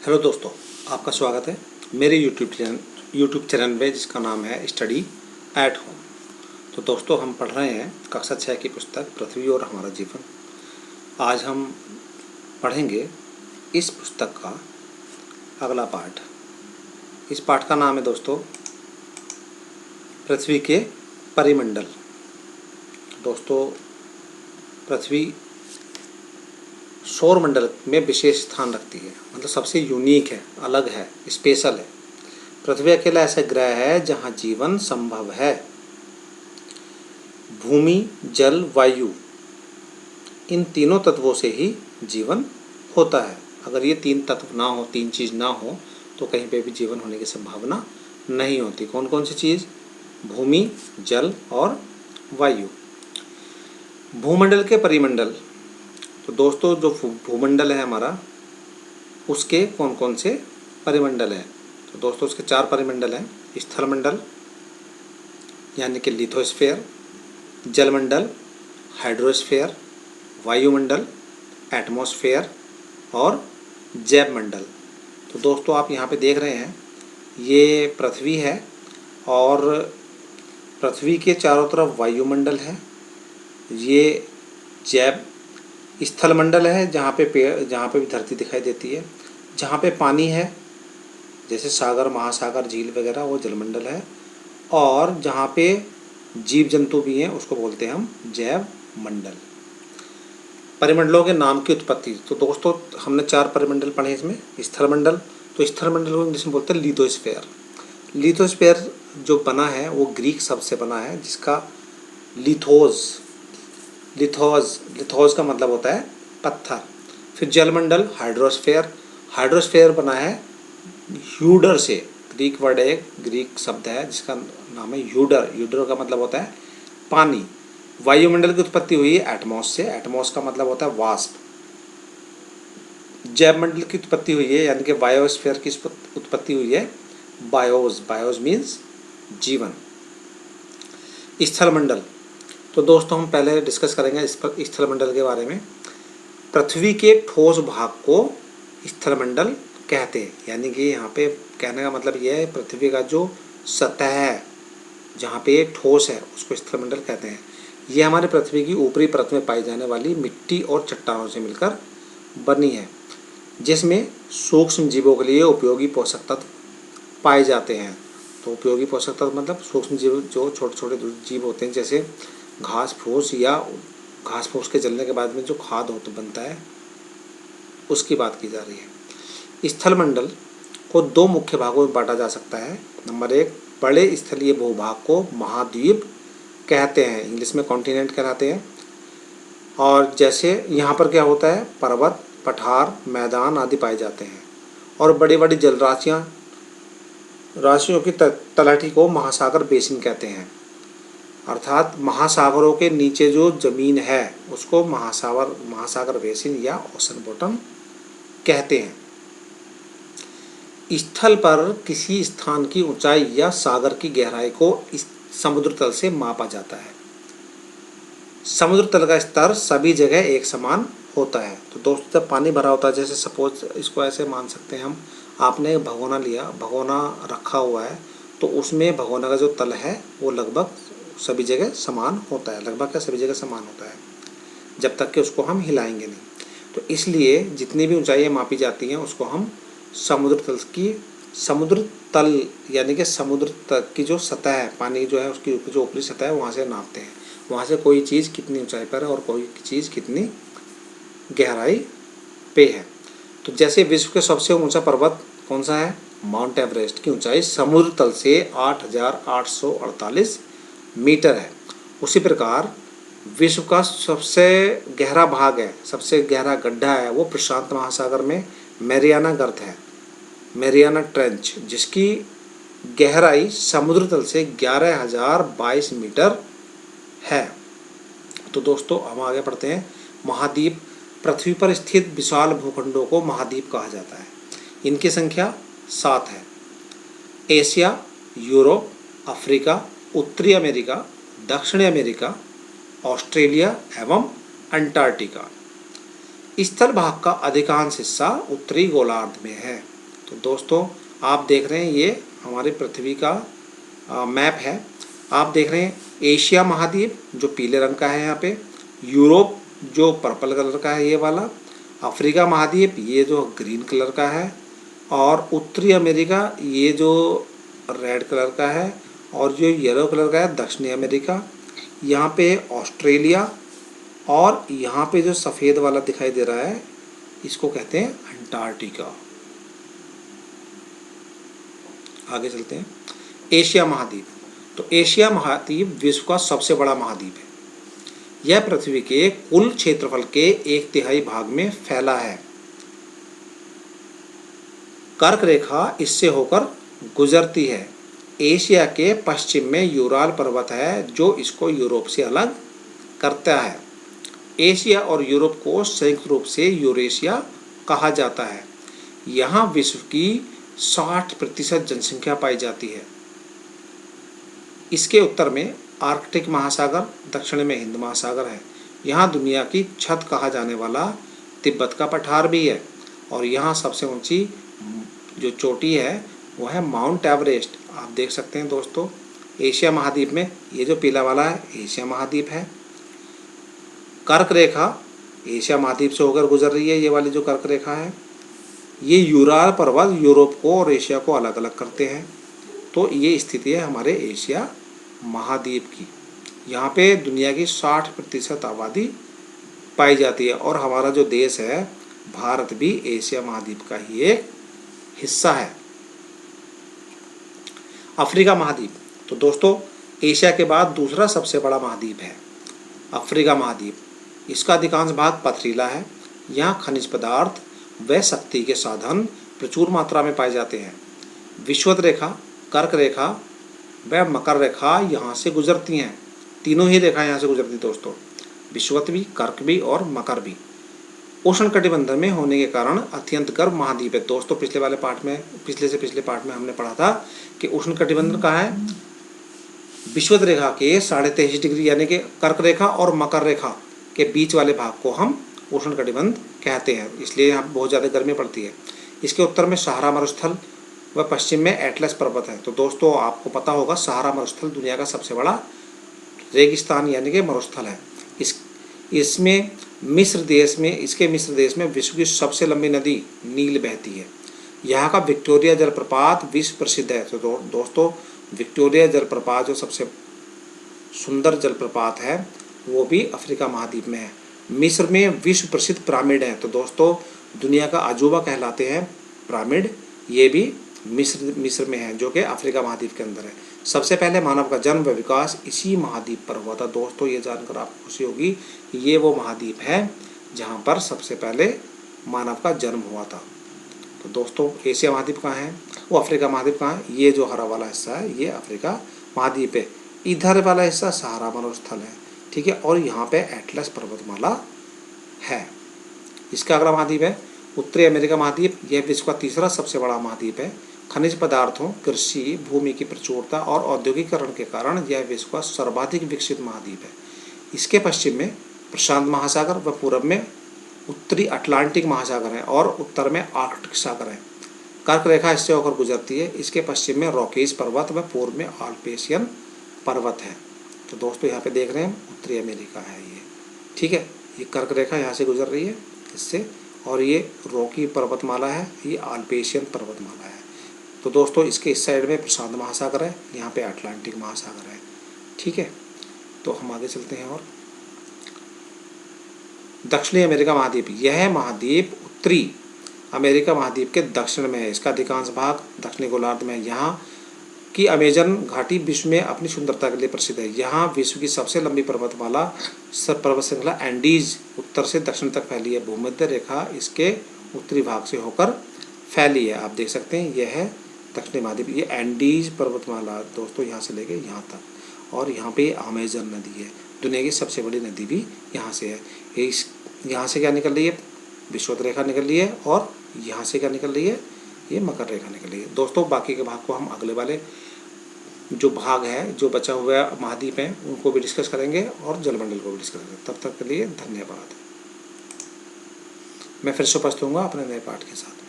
Hello दोस्तों, आपका स्वागत है मेरे यूट्यूब चैनल में जिसका नाम है स्टडी एट होम। तो दोस्तों, हम पढ़ रहे हैं कक्षा 6 की पुस्तक पृथ्वी और हमारा जीवन। आज हम पढ़ेंगे इस पुस्तक का अगला पाठ। इस पाठ का नाम है दोस्तों पृथ्वी के परिमंडल। दोस्तों, पृथ्वी सौर मंडल में विशेष स्थान रखती है, मतलब सबसे यूनिक है, अलग है, स्पेशल है। पृथ्वी अकेला ऐसा ग्रह है जहाँ जीवन संभव है। भूमि, जल, वायु, इन तीनों तत्वों से ही जीवन होता है। अगर ये तीन तत्व ना हो, तीन चीज़ ना हो, तो कहीं पे भी जीवन होने की संभावना नहीं होती। कौन कौन सी चीज़? भूमि, जल और वायु। भूमंडल के परिमंडल। तो दोस्तों, जो भूमंडल है हमारा, उसके कौन कौन से परिमंडल हैं? तो दोस्तों, उसके 4 परिमंडल हैं। स्थलमंडल यानी कि लिथोस्फीयर, जलमंडल हाइड्रोस्फीयर, वायुमंडल एटमॉस्फेयर और जैवमंडल। तो दोस्तों, आप यहाँ पे देख रहे हैं, ये पृथ्वी है और पृथ्वी के चारों तरफ वायुमंडल है। ये जैव स्थलमंडल है जहाँ पे भी धरती दिखाई देती है। जहाँ पे पानी है जैसे सागर, महासागर, झील वगैरह, वो जलमंडल है। और जहाँ पे जीव जंतु भी हैं उसको बोलते हैं हम जैव मंडल। परिमंडलों के नाम की उत्पत्ति। तो दोस्तों, हमने 4 परिमंडल पढ़े इसमें। स्थलमंडल, तो स्थलमंडल को इंग्लिश में बोलते हैं लिथोस्फीयर। लिथोस्फीयर जो बना है वो ग्रीक शब्द से बना है, जिसका लिथोस का मतलब होता है पत्थर। फिर जलमंडल हाइड्रोस्फीयर। हाइड्रोस्फीयर बना है यूडर से। ग्रीक वर्ड है, ग्रीक शब्द है जिसका नाम है यूडर। यूडर का मतलब होता है पानी। वायुमंडल की उत्पत्ति हुई है एटमॉस से। एटमॉस का मतलब होता है वाष्प। जैवमंडल की उत्पत्ति हुई है, यानी कि बायोस्फीयर की उत्पत्ति हुई है बायोस मीन्स जीवन। स्थलमंडल, तो दोस्तों हम पहले डिस्कस करेंगे इस पर स्थलमंडल के बारे में। पृथ्वी के ठोस भाग को स्थलमंडल कहते हैं। यानी कि यहाँ पे कहने का मतलब यह है, पृथ्वी का जो सतह है जहाँ पे ठोस है उसको स्थलमंडल कहते हैं। ये हमारे पृथ्वी की ऊपरी परत में पाई जाने वाली मिट्टी और चट्टानों से मिलकर बनी है, जिसमें सूक्ष्म जीवों के लिए उपयोगी पोषक तत्व पाए जाते हैं। तो उपयोगी पोषक तत्व मतलब सूक्ष्म जीव, जो छोटे छोटे जीव होते हैं, जैसे घास फूस या घास फूस के जलने के बाद में जो खाद बनता है, उसकी बात की जा रही है। स्थलमंडल को 2 मुख्य भागों में बांटा जा सकता है। नंबर 1, बड़े स्थलीय भूभाग को महाद्वीप कहते हैं, इंग्लिश में कॉन्टिनेंट कहलाते हैं। और जैसे यहाँ पर क्या होता है, पर्वत, पठार, मैदान आदि पाए जाते हैं। और बड़ी बड़ी राशियों की तलहटी को महासागर बेसिन कहते हैं। अर्थात महासागरों के नीचे जो जमीन है उसको महासागर बेसिन या ओशन बॉटम कहते हैं। स्थल पर किसी स्थान की ऊंचाई या सागर की गहराई को समुद्र तल से मापा जाता है। समुद्र तल का स्तर सभी जगह एक समान होता है। तो दोस्तों, जब पानी भरा होता है, जैसे सपोज इसको ऐसे मान सकते हैं हम, आपने एक भगोना लिया, भगोना रखा हुआ है, तो उसमें भगोना का जो तल है वो लगभग सभी जगह समान होता है। लगभग क्या, सभी जगह समान होता है, जब तक कि उसको हम हिलाएंगे नहीं। तो इसलिए जितनी भी ऊंचाइयाँ मापी जाती हैं उसको हम समुद्र तल यानी कि समुद्र तक की जो सतह है, पानी जो है उसकी जो ऊपरी सतह है, वहाँ से नापते हैं। वहाँ से कोई चीज़ कितनी ऊंचाई पर है और कोई चीज़ कितनी गहराई पे है। तो जैसे विश्व के सबसे ऊंचा पर्वत कौन सा है? माउंट एवरेस्ट की ऊंचाई समुद्र तल से 8,848 मीटर है। उसी प्रकार विश्व का सबसे गहरा भाग है, सबसे गहरा गड्ढा है, वो प्रशांत महासागर में मैरियाना गर्त है, मैरियाना ट्रेंच, जिसकी गहराई समुद्र तल से 11,022 मीटर है। तो दोस्तों, हम आगे बढ़ते हैं। महाद्वीप, पृथ्वी पर स्थित विशाल भूखंडों को महाद्वीप कहा जाता है। इनकी संख्या 7 है। एशिया, यूरोप, अफ्रीका, उत्तरी अमेरिका, दक्षिणी अमेरिका, ऑस्ट्रेलिया एवं अंटार्कटिका। स्थल भाग का अधिकांश हिस्सा उत्तरी गोलार्ध में है। तो दोस्तों आप देख रहे हैं ये हमारी पृथ्वी का मैप है। आप देख रहे हैं एशिया महाद्वीप जो पीले रंग का है यहाँ पे, यूरोप जो पर्पल कलर का है ये वाला, अफ्रीका महाद्वीप ये जो ग्रीन कलर का है, और उत्तरी अमेरिका ये जो रेड कलर का है, और जो येलो कलर का है दक्षिणी अमेरिका, यहाँ पे ऑस्ट्रेलिया, और यहाँ पे जो सफ़ेद वाला दिखाई दे रहा है इसको कहते हैं अंटार्कटिका। आगे चलते हैं एशिया महाद्वीप। तो एशिया महाद्वीप विश्व का सबसे बड़ा महाद्वीप है। यह पृथ्वी के कुल क्षेत्रफल के 1/3 भाग में फैला है। कर्क रेखा इससे होकर गुजरती है। एशिया के पश्चिम में यूराल पर्वत है जो इसको यूरोप से अलग करता है। एशिया और यूरोप को संयुक्त रूप से यूरेशिया कहा जाता है। यहाँ विश्व की 60% जनसंख्या पाई जाती है। इसके उत्तर में आर्कटिक महासागर, दक्षिण में हिंद महासागर है। यहाँ दुनिया की छत कहा जाने वाला तिब्बत का पठार भी है, और यहाँ सबसे ऊंची जो चोटी है वो है माउंट एवरेस्ट। आप देख सकते हैं दोस्तों एशिया महाद्वीप में ये जो पीला वाला है एशिया महाद्वीप है। कर्क रेखा एशिया महाद्वीप से होकर गुजर रही है। ये वाली जो कर्क रेखा है ये यूराल पर्वत यूरोप को और एशिया को अलग अलग करते हैं। तो ये स्थिति है हमारे एशिया महाद्वीप की। यहाँ पे दुनिया की 60% आबादी पाई जाती है, और हमारा जो देश है भारत भी एशिया महाद्वीप का ही एक हिस्सा है। अफ्रीका महाद्वीप। तो दोस्तों एशिया के बाद दूसरा सबसे बड़ा महाद्वीप है अफ्रीका महाद्वीप। इसका अधिकांश भाग पथरीला है। यहाँ खनिज पदार्थ व शक्ति के साधन प्रचुर मात्रा में पाए जाते हैं। विषुवत रेखा, कर्क रेखा व मकर रेखा यहाँ से गुजरती हैं। तीनों ही रेखा यहाँ से गुजरती दोस्तों, विषुवत भी, कर्क भी और मकर भी। उष्णकटिबंध में होने के कारण अत्यंत गर्म महाद्वीप है। दोस्तों पिछले पार्ट में हमने पढ़ा था कि उष्णकटिबंध कहाँ है, विषुवत रेखा के 23.5 डिग्री यानी कि कर्क रेखा और मकर रेखा के बीच वाले भाग को हम उष्णकटिबंध कहते हैं, इसलिए यहाँ बहुत ज़्यादा गर्मी पड़ती है। इसके उत्तर में सहारा मरुस्थल व पश्चिम में एटलस पर्वत है। तो दोस्तों आपको पता होगा सहारा मरुस्थल दुनिया का सबसे बड़ा रेगिस्तान यानी कि मरुस्थल है। इसके मिस्र देश में विश्व की सबसे लंबी नदी नील बहती है। यहाँ का विक्टोरिया जलप्रपात विश्व प्रसिद्ध है। तो दोस्तों विक्टोरिया जलप्रपात जो सबसे सुंदर जलप्रपात है वो भी अफ्रीका महाद्वीप में है। मिस्र में विश्व प्रसिद्ध पिरामिड है। तो दोस्तों दुनिया का अजूबा कहलाते हैं पिरामिड, ये भी मिस्र में है जो कि अफ्रीका महाद्वीप के अंदर है। सबसे पहले मानव का जन्म व विकास इसी महाद्वीप पर हुआ था। दोस्तों ये जानकर आपको खुशी होगी, ये वो महाद्वीप है जहाँ पर सबसे पहले मानव का जन्म हुआ था। तो दोस्तों एशिया महाद्वीप कहाँ है, वो अफ्रीका महाद्वीप कहाँ है, ये जो हरा वाला हिस्सा है ये अफ्रीका महाद्वीप है। इधर वाला हिस्सा सहारा मरुस्थल है, ठीक है, और यहाँ पे एटलस पर्वतमाला है। इसका अगला महाद्वीप है उत्तरी अमेरिका महाद्वीप। यह विश्व का तीसरा सबसे बड़ा महाद्वीप है। खनिज पदार्थों, कृषि, भूमि की प्रचुरता और औद्योगिकरण के कारण यह विश्व का सर्वाधिक विकसित महाद्वीप है। इसके पश्चिम में प्रशांत महासागर व पूर्व में उत्तरी अटलांटिक महासागर है और उत्तर में आर्कटिक सागर है। कर्क रेखा इससे होकर गुजरती है। इसके पश्चिम में रॉकीज पर्वत व पूर्व में आल्पेशियन पर्वत है। तो दोस्तों यहाँ पे देख रहे हैं उत्तरी अमेरिका है ये, ठीक है, ये कर्क रेखा यहाँ से गुजर रही है इससे, और ये रॉकी पर्वतमाला है, ये आल्पेशियन पर्वतमाला है। तो दोस्तों इसके इस साइड में प्रशांत महासागर है, यहाँ पे अटलांटिक महासागर है, ठीक है। तो हम आगे चलते हैं। और दक्षिणी अमेरिका महाद्वीप, यह महाद्वीप उत्तरी अमेरिका महाद्वीप के दक्षिण में है। इसका अधिकांश भाग दक्षिणी गोलार्ध में है। यहाँ की अमेजन घाटी विश्व में अपनी सुंदरता के लिए प्रसिद्ध है। यहाँ विश्व की सबसे लंबी पर्वतमाला पर्वत श्रृंखला एंडीज उत्तर से दक्षिण तक फैली है। भूमध्य रेखा इसके उत्तरी भाग से होकर फैली है। आप देख सकते हैं यह है दक्षिणी महाद्वीप, ये एंडीज पर्वतमाला दोस्तों यहाँ से लेके यहाँ तक, और यहाँ पे अमेजन नदी है। दुनिया की सबसे बड़ी नदी भी यहाँ से है। यहाँ से क्या निकल रही है, विषुवत रेखा निकल रही है, और यहाँ से क्या निकल रही है, ये मकर रेखा निकल रही है। दोस्तों बाकी के भाग को हम अगले वाले जो भाग है, जो बचा हुआ महाद्वीप हैं, उनको भी डिस्कस करेंगे और जलमंडल को भी डिस्कस करेंगे। तब तक के लिए धन्यवाद। मैं फिर से उपस्थित होऊंगा अपने नए पाठ के साथ।